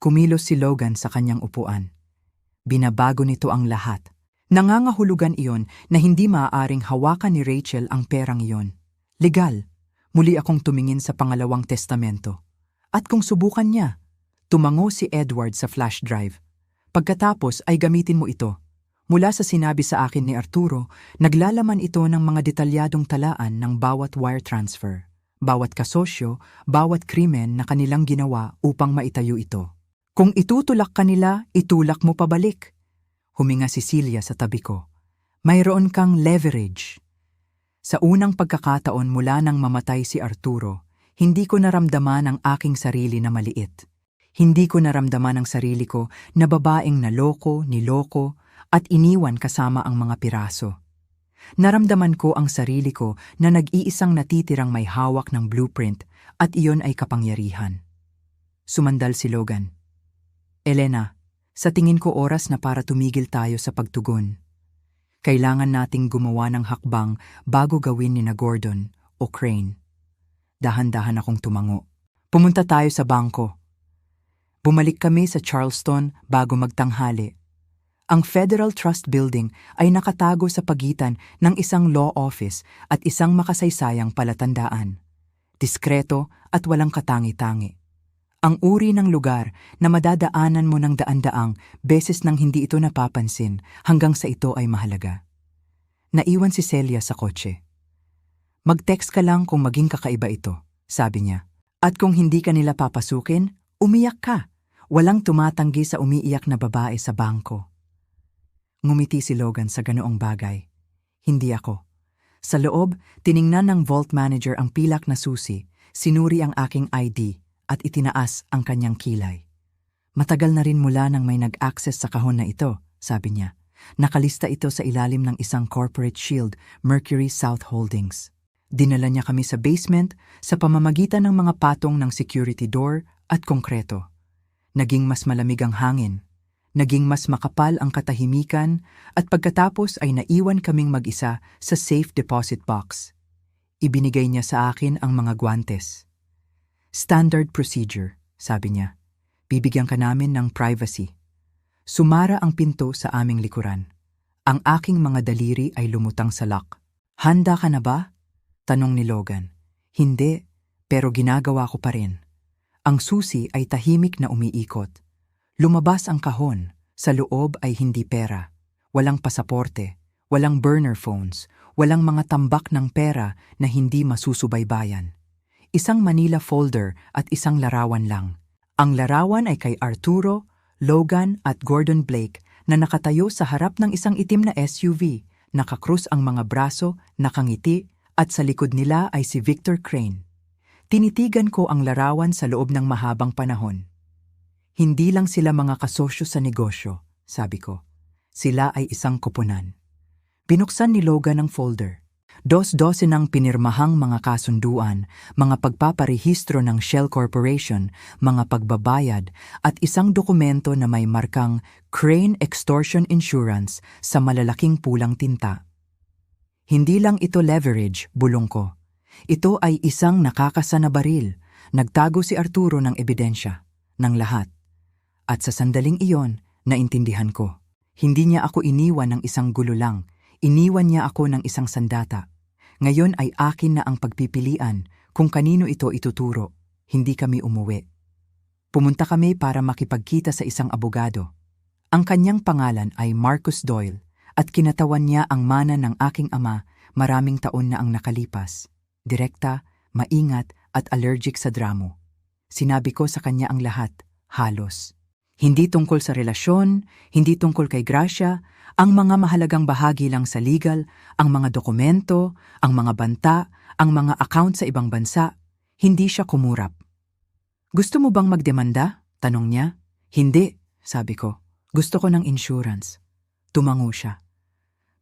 Kumilos si Logan sa kanyang upuan. Binabago nito ang lahat. Nangangahulugan iyon na hindi maaaring hawakan ni Rachel ang perang iyon. Legal. Muli akong tumingin sa pangalawang testamento. At kung subukan niya, tumango si Edward sa flash drive. Pagkatapos ay gamitin mo ito. Mula sa sinabi sa akin ni Arturo, naglalaman ito ng mga detalyadong talaan ng bawat wire transfer, bawat kasosyo, bawat krimen na kanilang ginawa upang maitayo ito. Kung itutulak kanila, itulak mo pabalik. Huminga si Celia sa tabi ko. Mayroon kang leverage. Sa unang pagkakataon mula nang mamatay si Arturo, hindi ko naramdaman ang aking sarili na maliit. Hindi ko naramdaman ang sarili ko na babaeng naloko, niloko, at iniwan kasama ang mga piraso. Naramdaman ko ang sarili ko na nag-iisang natitirang may hawak ng blueprint at iyon ay kapangyarihan. Sumandal si Logan. Elena, sa tingin ko oras na para tumigil tayo sa pagtugon. Kailangan nating gumawa ng hakbang bago gawin ni na Gordon o Crane. Dahan-dahan akong tumango. Pumunta tayo sa bangko. Bumalik kami sa Charleston bago magtanghali. Ang Federal Trust Building ay nakatago sa pagitan ng isang law office at isang makasaysayang palatandaan. Diskreto at walang katangi-tangi. Ang uri ng lugar na madadaanan mo ng daan-daang beses nang hindi ito napapansin hanggang sa ito ay mahalaga. Naiwan si Celia sa kotse. Mag-text ka lang kung maging kakaiba ito, sabi niya. At kung hindi ka nila papasukin, umiyak ka. Walang tumatanggi sa umiiyak na babae sa bangko. Ngumiti si Logan sa ganoong bagay. Hindi ako. Sa loob, tiningnan ng vault manager ang pilak na susi, sinuri ang aking ID, at itinaas ang kanyang kilay. Matagal na rin mula nang may nag-access sa kahon na ito, sabi niya. Nakalista ito sa ilalim ng isang corporate shield, Mercury South Holdings. Dinala niya kami sa basement sa pamamagitan ng mga patong ng security door at konkreto. Naging mas malamig ang hangin, naging mas makapal ang katahimikan at pagkatapos ay naiwan kaming mag-isa sa safe deposit box. Ibinigay niya sa akin ang mga guwantes. Standard procedure, sabi niya. Bibigyan ka namin ng privacy. Sumara ang pinto sa aming likuran. Ang aking mga daliri ay lumutang sa lock. Handa ka na ba? Tanong ni Logan. Hindi, pero ginagawa ko pa rin. Ang susi ay tahimik na umiikot. Lumabas ang kahon. Sa loob ay hindi pera. Walang pasaporte, walang burner phones, walang mga tambak ng pera na hindi masusubaybayan. Isang Manila folder at isang larawan lang. Ang larawan ay kay Arturo, Logan at Gordon Blake na nakatayo sa harap ng isang itim na SUV, nakakrus ang mga braso, nakangiti, at sa likod nila ay si Victor Crane. Tinitigan ko ang larawan sa loob ng mahabang panahon. Hindi lang sila mga kasosyo sa negosyo, sabi ko. Sila ay isang koponan. Binuksan ni Logan ang folder. 12 ng pinirmahang mga kasunduan, mga pagpaparehistro ng Shell Corporation, mga pagbabayad, at isang dokumento na may markang Crane Extortion Insurance sa malalaking pulang tinta. Hindi lang ito leverage, bulong ko. Ito ay isang nakakasa na baril. Nagtago si Arturo ng ebidensya, ng lahat. At sa sandaling iyon, naintindihan ko. Hindi niya ako iniwan ng isang gulo lang. Iniwan niya ako ng isang sandata. Ngayon ay akin na ang pagpipilian kung kanino ito ituturo. Hindi kami umuwi. Pumunta kami para makipagkita sa isang abogado. Ang kanyang pangalan ay Marcus Doyle at kinatawan niya ang mana ng aking ama maraming taon na ang nakalipas. Direkta, maingat at allergic sa dramo. Sinabi ko sa kanya ang lahat, halos. Hindi tungkol sa relasyon, hindi tungkol kay Gracia, ang mga mahalagang bahagi lang sa legal, ang mga dokumento, ang mga banta, ang mga account sa ibang bansa, hindi siya kumurap. Gusto mo bang magdemanda? Tanong niya. Hindi, sabi ko. Gusto ko ng insurance. Tumango siya.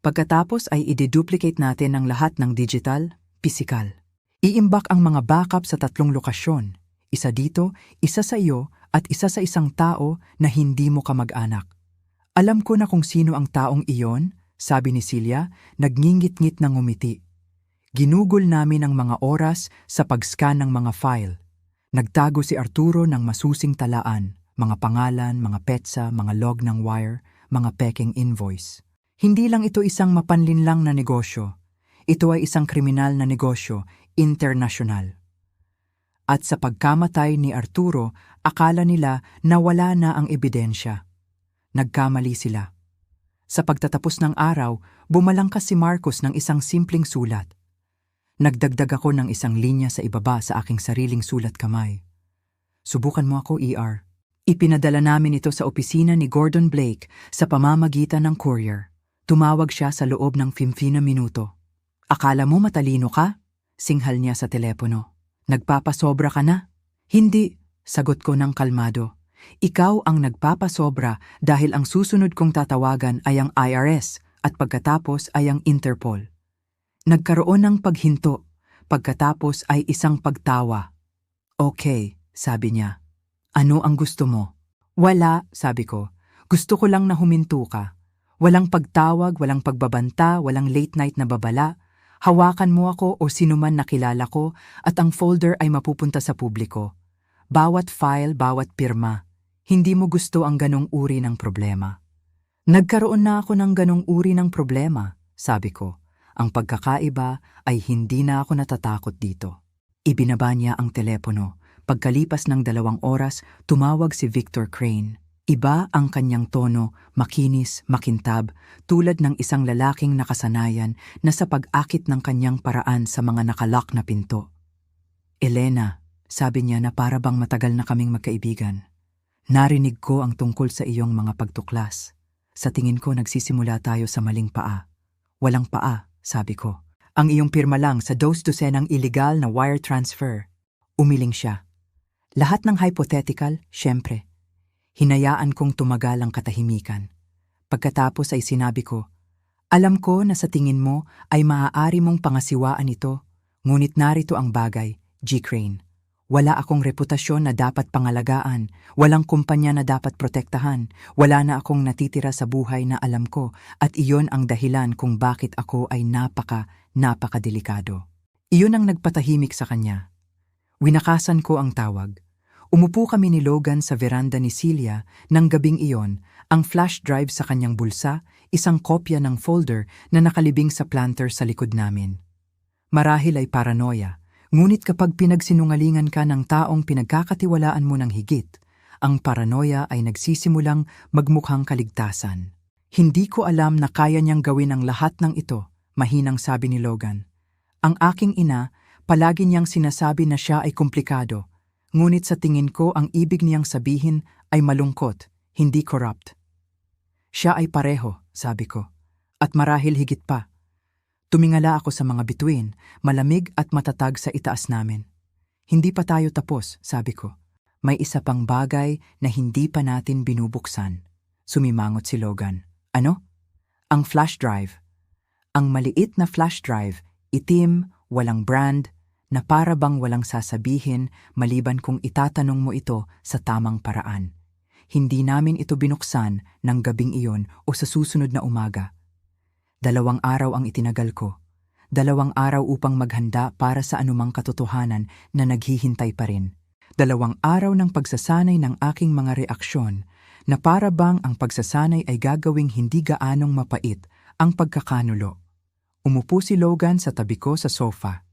Pagkatapos ay i-duplicate natin ang lahat ng digital, pisikal. Iimbak ang mga backup sa 3 lokasyon. Isa dito, isa sa iyo, at isa sa isang tao na hindi mo kamag-anak. Alam ko na kung sino ang taong iyon, sabi ni Celia, nagngingit-ngit ng ngumiti. Ginugol namin ang mga oras sa pag-scan ng mga file. Nagtago si Arturo ng masusing talaan, mga pangalan, mga petsa, mga log ng wire, mga peking invoice. Hindi lang ito isang mapanlinlang na negosyo. Ito ay isang kriminal na negosyo, internasyonal. At sa pagkamatay ni Arturo, akala nila na wala na ang ebidensya. Nagkamali sila. Sa pagtatapos ng araw, bumalangkas si Marcos ng isang simpleng sulat. Nagdagdag ako ng isang linya sa ibaba sa aking sariling sulat kamay. Subukan mo ako, ER. Ipinadala namin ito sa opisina ni Gordon Blake sa pamamagitan ng courier. Tumawag siya sa loob ng 15 na minuto. Akala mo matalino ka? Singhal niya sa telepono. Nagpapasobra ka na? Hindi, sagot ko ng kalmado. Ikaw ang nagpapasobra dahil ang susunod kong tatawagan ay ang IRS at pagkatapos ay ang Interpol. Nagkaroon ng paghinto, pagkatapos ay isang pagtawa. Okay, sabi niya. Ano ang gusto mo? Wala, sabi ko. Gusto ko lang na huminto ka. Walang pagtawag, walang pagbabanta, walang late night na babala. Hawakan mo ako o sinuman na kilala ko at ang folder ay mapupunta sa publiko. Bawat file, bawat pirma. Hindi mo gusto ang ganong uri ng problema. Nagkaroon na ako ng ganong uri ng problema, sabi ko. Ang pagkakaiba ay hindi na ako natatakot dito. Ibinaba niya ang telepono. Pagkalipas ng 2 oras, tumawag si Victor Crane. Iba ang kanyang tono, makinis, makintab, tulad ng isang lalaking nakasanayan na sa pag-akit ng kanyang paraan sa mga nakalock na pinto. Elena, Sabi niya na para bang matagal na kaming magkaibigan. Narinig ko ang tungkol sa iyong mga pagtuklas. Sa tingin ko nagsisimula tayo sa maling paa. Walang paa, sabi ko. Ang iyong pirma lang sa dos-dosenang illegal na wire transfer. Umiling siya. Lahat ng hypothetical, syempre. Hinayaan kong tumagal ang katahimikan. Pagkatapos ay sinabi ko, alam ko na sa tingin mo ay maaari mong pangasiwaan ito, ngunit narito ang bagay, G. Crane. Wala akong reputasyon na dapat pangalagaan, walang kumpanya na dapat protektahan, wala na akong natitira sa buhay na alam ko at iyon ang dahilan kung bakit ako ay napakadelikado. Iyon ang nagpatahimik sa kanya. Winakasan ko ang tawag. Umupo kami ni Logan sa veranda ni Celia nang gabing iyon, ang flash drive sa kanyang bulsa, isang kopya ng folder na nakalibing sa planter sa likod namin. Marahil ay paranoia. Ngunit kapag pinagsinungalingan ka ng taong pinagkakatiwalaan mo ng higit, ang paranoia ay nagsisimulang magmukhang kaligtasan. Hindi ko alam na kaya niyang gawin ang lahat ng ito, mahinang sabi ni Logan. Ang aking ina, palagi niyang sinasabi na siya ay komplikado, ngunit sa tingin ko ang ibig niyang sabihin ay malungkot, hindi corrupt. Siya ay pareho, sabi ko, at marahil higit pa. Tumingala ako sa mga bituin, malamig at matatag sa itaas namin. Hindi pa tayo tapos, sabi ko. May isa pang bagay na hindi pa natin binubuksan. Sumimangot si Logan. Ano? Ang flash drive. Ang maliit na flash drive, itim, walang brand, na para bang walang sasabihin maliban kung itatanong mo ito sa tamang paraan. Hindi namin ito binuksan ng gabing iyon o sa susunod na umaga. 2 araw ang itinagal ko. 2 araw upang maghanda para sa anumang katotohanan na naghihintay pa rin. 2 araw ng pagsasanay ng aking mga reaksyon na para bang ang pagsasanay ay gagawing hindi gaanong mapait ang pagkakanulo. Umupo si Logan sa tabi ko sa sofa.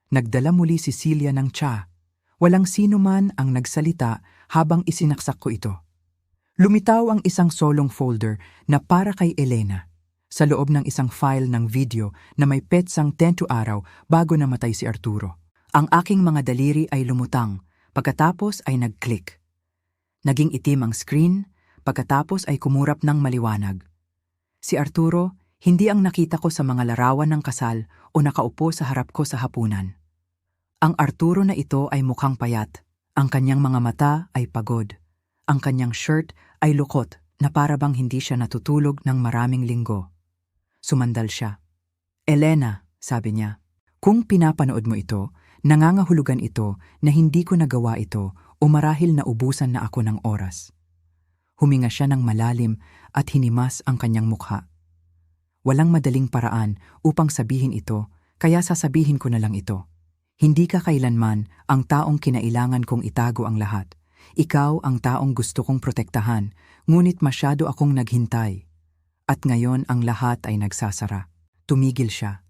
Nagdala muli si Celia ng tsa. Walang sino man ang nagsalita habang isinaksak ko ito. Lumitaw ang isang solong folder na para kay Elena. Sa loob ng isang file ng video na may petsang 10 araw bago namatay si Arturo. Ang aking mga daliri ay lumutang, pagkatapos ay nag-click. Naging itim ang screen, pagkatapos ay kumurap ng maliwanag. Si Arturo, hindi ang nakita ko sa mga larawan ng kasal o nakaupo sa harap ko sa hapunan. Ang Arturo na ito ay mukhang payat, ang kanyang mga mata ay pagod, ang kanyang shirt ay lukot na para bang hindi siya natutulog ng maraming linggo. Sumandal siya. Elena, sabi niya, kung pinapanood mo ito, nangangahulugan ito na hindi ko nagawa ito o marahil naubusan na ako ng oras. Huminga siya ng malalim at hinimas ang kanyang mukha. Walang madaling paraan upang sabihin ito, kaya sasabihin ko na lang ito. Hindi ka kailanman ang taong kinailangan kong itago ang lahat. Ikaw ang taong gusto kong protektahan, ngunit masyado akong naghintay. At ngayon ang lahat ay nagsasara. Tumigil siya.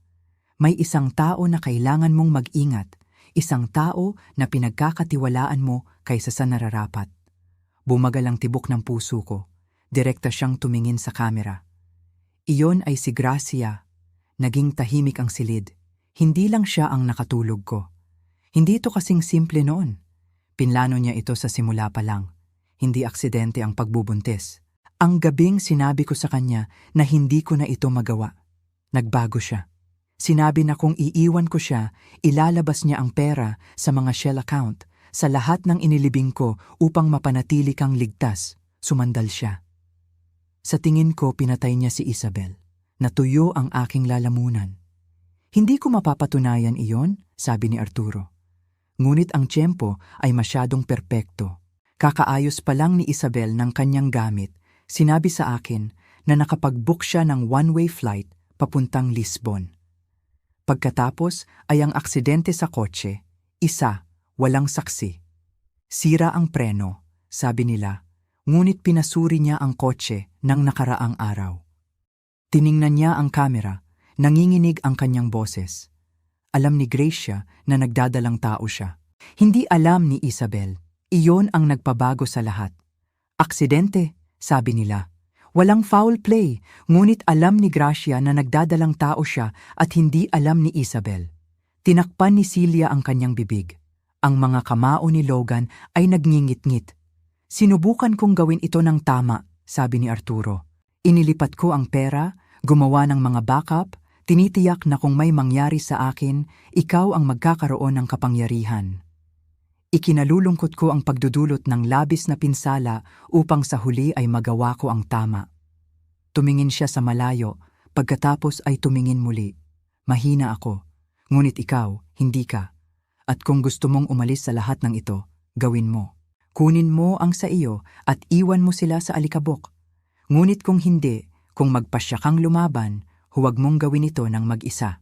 May isang tao na kailangan mong mag-ingat, isang tao na pinagkakatiwalaan mo kaysa sa nararapat. Bumagal ang tibok ng puso ko. Direkta siyang tumingin sa kamera. Iyon ay si Gracia. Naging tahimik ang silid. Hindi lang siya ang nakatulog ko. Hindi ito kasing simple noon. Pinlano niya ito sa simula pa lang. Hindi aksidente ang pagbubuntis. Ang gabing sinabi ko sa kanya na hindi ko na ito magawa. Nagbago siya. Sinabi na kung iiwan ko siya, ilalabas niya ang pera sa mga Shell account, sa lahat ng inilibing ko upang mapanatili kang ligtas. Sumandal siya. Sa tingin ko pinatay niya si Isabel. Natuyo ang aking lalamunan. Hindi ko mapapatunayan iyon, sabi ni Arturo. Ngunit ang tiyempo ay masyadong perpekto. Kakaayos pa lang ni Isabel ng kanyang gamit. Sinabi sa akin na nakapag-book siya ng one-way flight papuntang Lisbon. Pagkatapos ay ang aksidente sa kotse, walang saksi. Sira ang preno, sabi nila, ngunit pinasuri niya ang kotse ng nakaraang araw. Tiningnan niya ang kamera, nanginginig ang kanyang boses. Alam ni Gracia na nagdadalang tao siya. Hindi alam ni Isabel, iyon ang nagpabago sa lahat. Aksidente, sabi nila. Walang foul play, ngunit alam ni Gracia na nagdadalang tao siya at hindi alam ni Isabel. Tinakpan ni Celia ang kanyang bibig. Ang mga kamao ni Logan ay nagngingit-ngit. Sinubukan kong gawin ito ng tama, sabi ni Arturo. Inilipat ko ang pera, gumawa ng mga backup, tinitiyak na kung may mangyari sa akin, ikaw ang magkakaroon ng kapangyarihan. Ikinalulungkot ko ang pagdudulot ng labis na pinsala upang sa huli ay magawa ko ang tama. Tumingin siya sa malayo, pagkatapos ay tumingin muli. Mahina ako, ngunit ikaw, hindi ka. At kung gusto mong umalis sa lahat ng ito, gawin mo. Kunin mo ang sa iyo at iwan mo sila sa alikabok. Ngunit kung hindi, kung magpasya kang lumaban, huwag mong gawin ito ng mag-isa.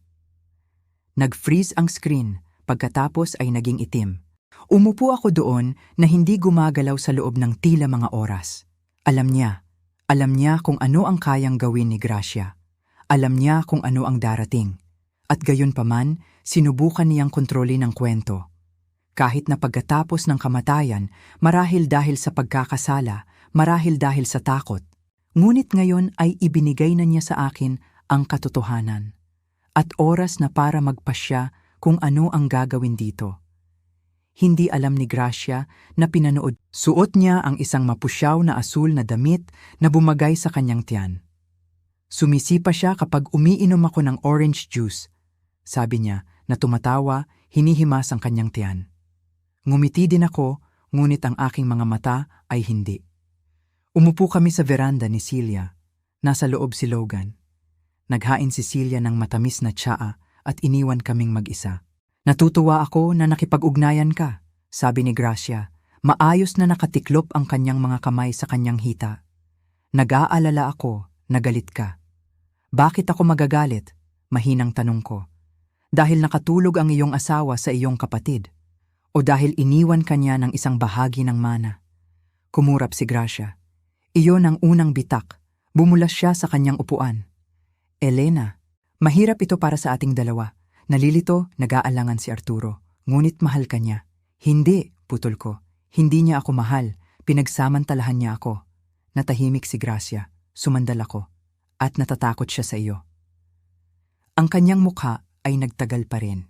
Nag-freeze ang screen, pagkatapos ay naging itim. Umupo ako doon na hindi gumagalaw sa loob ng tila mga oras. Alam niya kung ano ang kayang gawin ni Gracia. Alam niya kung ano ang darating. At gayon paman, sinubukan niyang kontrolin ang kwento. Kahit na pagkatapos ng kamatayan, marahil dahil sa pagkakasala, marahil dahil sa takot. Ngunit ngayon ay ibinigay na niya sa akin ang katotohanan. At oras na para magpasya kung ano ang gagawin dito. Hindi alam ni Gracia na pinanood. Suot niya ang isang mapusyaw na asul na damit na bumagay sa kanyang tiyan. Sumisipa siya kapag umiinom ako ng orange juice. Sabi niya na tumatawa, hinihimas ang kanyang tiyan. Ngumiti din ako, ngunit ang aking mga mata ay hindi. Umupo kami sa veranda ni Celia. Nasa loob si Logan. Naghain si Celia ng matamis na tsaa at iniwan kaming mag-isa. Natutuwa ako na nakipag-ugnayan ka, sabi ni Gracia. Maayos na nakatiklop ang kanyang mga kamay sa kanyang hita. Nag-aalala ako, nagalit ka. Bakit ako magagalit? Mahinang tanong ko. Dahil nakatulog ang iyong asawa sa iyong kapatid? O dahil iniwan kanya ng isang bahagi ng mana? Kumurap si Gracia. Iyon ang unang bitak. Bumulas siya sa kanyang upuan. Elena, mahirap ito para sa ating dalawa. Nalilito, nag-aalangan si Arturo. Ngunit mahal ka niya. Hindi, putol ko. Hindi niya ako mahal. Pinagsamantalahan niya ako. Natahimik si Gracia. Sumandal ako. At natatakot siya sa iyo. Ang kanyang mukha ay nagtagal pa rin.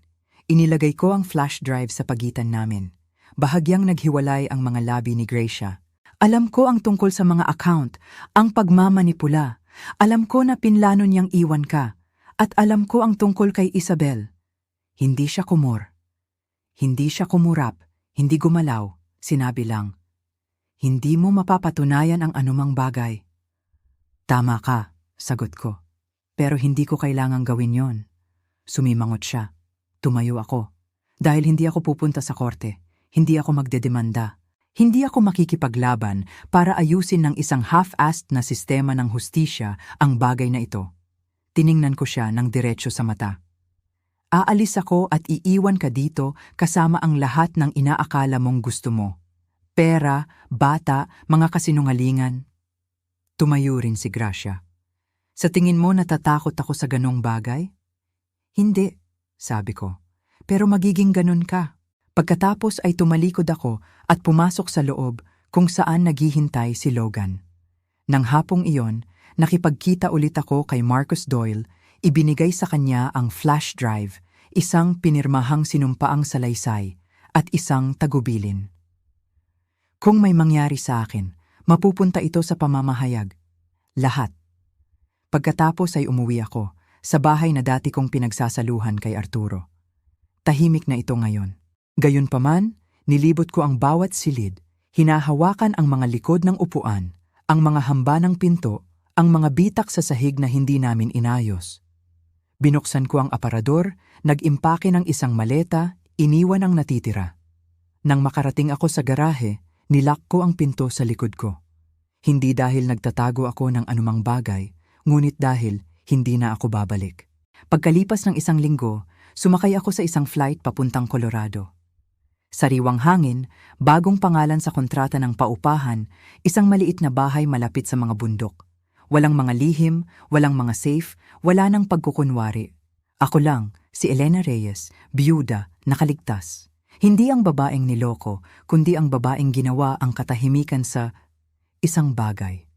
Inilagay ko ang flash drive sa pagitan namin. Bahagyang naghiwalay ang mga labi ni Gracia. Alam ko ang tungkol sa mga account, ang pagmamanipula. Alam ko na pinlano niyang iwan ka. At alam ko ang tungkol kay Isabel. Hindi siya Hindi siya kumurap, hindi gumalaw, sinabi lang. Hindi mo mapapatunayan ang anumang bagay. Tama ka, sagot ko. Pero hindi ko kailangang gawin yon. Sumimangot siya. Tumayo ako. Dahil hindi ako pupunta sa korte, hindi ako magdedemanda. Hindi ako makikipaglaban para ayusin ng isang half-assed na sistema ng hustisya ang bagay na ito. Tiningnan ko siya ng diretso sa mata. Aalis ako at iiwan ka dito kasama ang lahat ng inaakala mong gusto mo. Pera, bata, mga kasinungalingan. Tumayo rin si Gracia. Sa tingin mo natatakot ako sa ganong bagay? Hindi, sabi ko. Pero magiging ganon ka. Pagkatapos ay tumalikod ako at pumasok sa loob kung saan naghihintay si Logan. Nang hapong iyon, nakipagkita ulit ako kay Marcus Doyle, ibinigay sa kanya ang flash drive, isang pinirmahang sinumpaang salaysay, at isang tagubilin. Kung may mangyari sa akin, mapupunta ito sa pamamahayag. Lahat. Pagkatapos ay umuwi ako, sa bahay na dati kong pinagsasaluhan kay Arturo. Tahimik na ito ngayon. Gayunpaman, nilibot ko ang bawat silid, hinahawakan ang mga likod ng upuan, ang mga hamba ng pinto, ang mga bitak sa sahig na hindi namin inayos. Binuksan ko ang aparador, nag-impake ng isang maleta, iniwan ang natitira. Nang makarating ako sa garahe, nilak ko ang pinto sa likod ko. Hindi dahil nagtatago ako ng anumang bagay, ngunit dahil hindi na ako babalik. Pagkalipas ng isang linggo, sumakay ako sa isang flight papuntang Colorado. Sariwang hangin, bagong pangalan sa kontrata ng paupahan, isang maliit na bahay malapit sa mga bundok. Walang mga lihim, walang mga safe, wala nang pagkukunwari. Ako lang, si Elena Reyes, biyuda, nakaligtas. Hindi ang babaeng niloko, kundi ang babaeng ginawa ang katahimikan sa isang bagay.